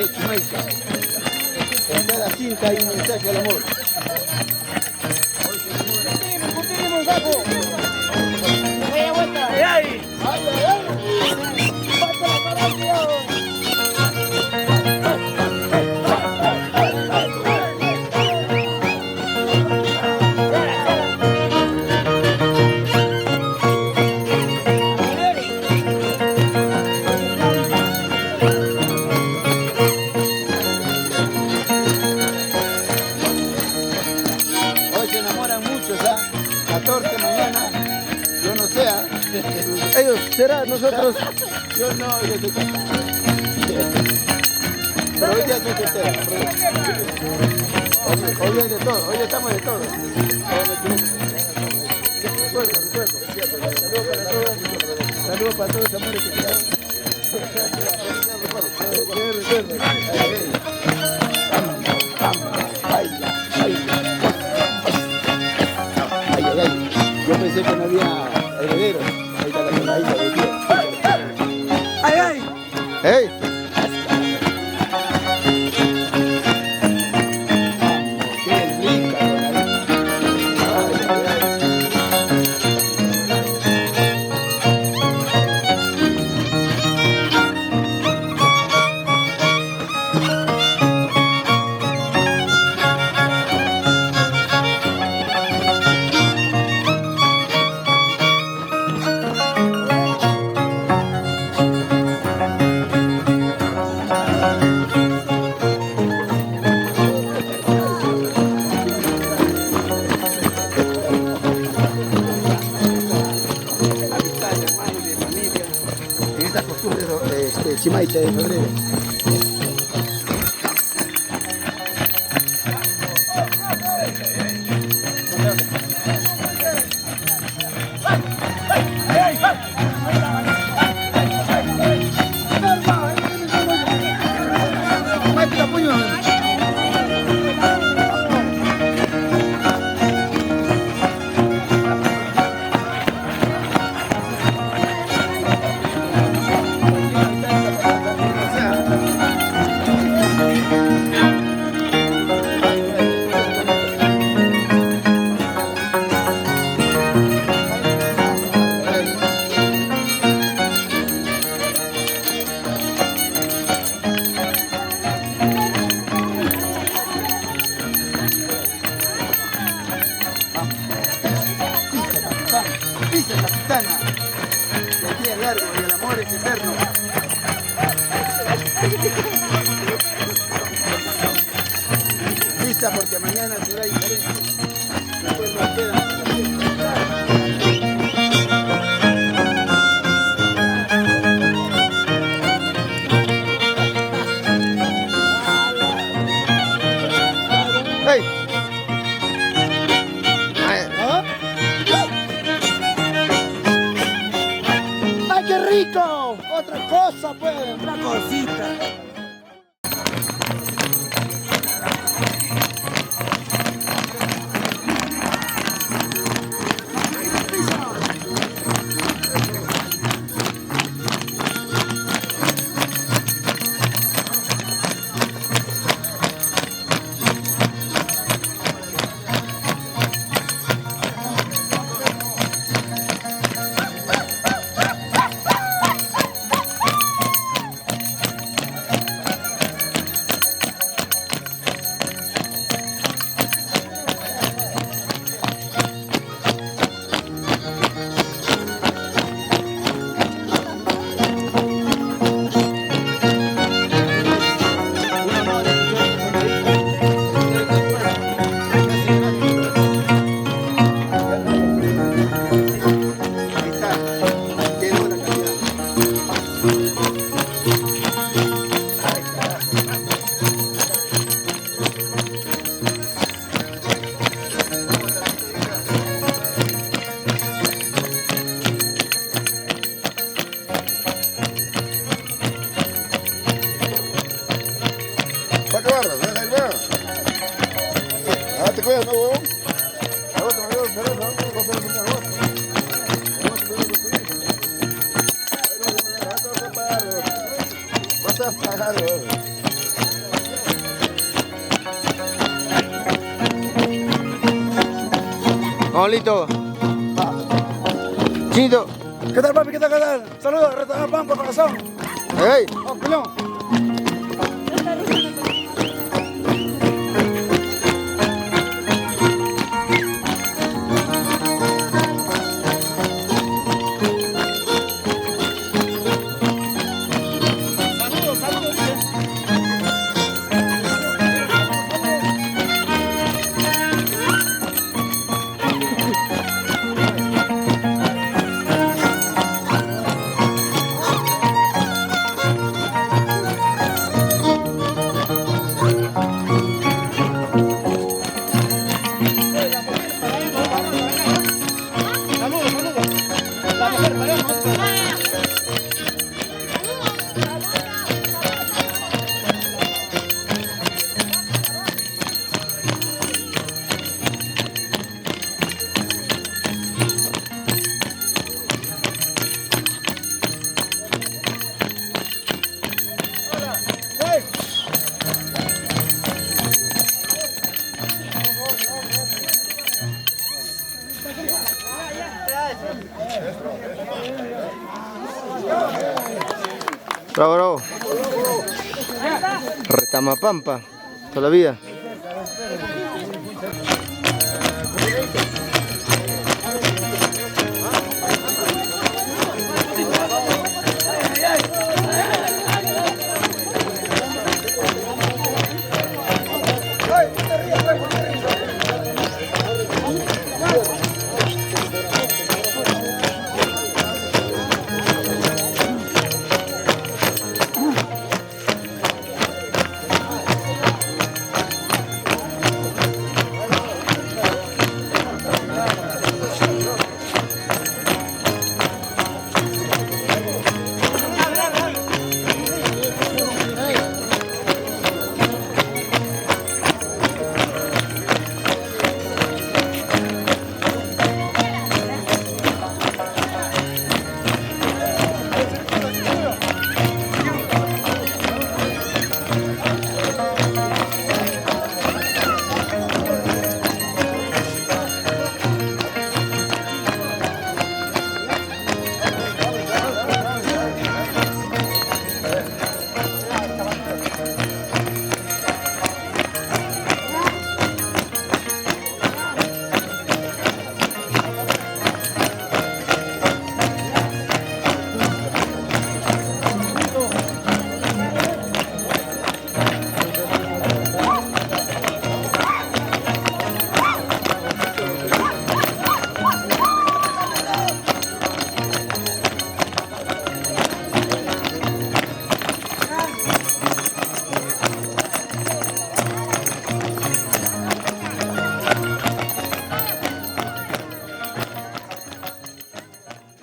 de Chimaica. En cada cinta hay un mensaje al amor. Hoy se enamoran muchos, ¿ah? 14 mañana, yo no sé, ¿ah? Ellos será, nosotros. Yo no, yo estoy casado. Pero hoy día soy soltero. Hoy es de todo, hoy estamos de todo. Recuerdo. Saludos para todos los amores que quedan. Yo pensé que no había herederos. Ahí está la tonadita de tío. ¡Ay, ay! ¡Hey! ¡Qué rica tonadita! ¡Ay, ay, ay! Amistad, hermanos de familia, en estas costumbres de Chimaica de febrero. Pisa, capitana. El día es largo y el amor es eterno. Pisa porque mañana será diferente. Después nos quedan. ¡Hey! ¡Ay, qué rico! Otra cosa, pues, una cosita. ¿Para qué barras? ¿Ves ahí, weón? Ah, te cuidas, ¿no, weón? Aguanta, me veo esperando, ¿no? Vas a ver una aguanta. Vas a pagar, weón. Paulito. Chinito. ¿Qué tal, papi? ¿Qué tal? ¿Qué tal? Saludos, Restaurante Pampa, corazón. Hey. Oh, pelón. Bravo, bravo. Retamapampa, toda la vida.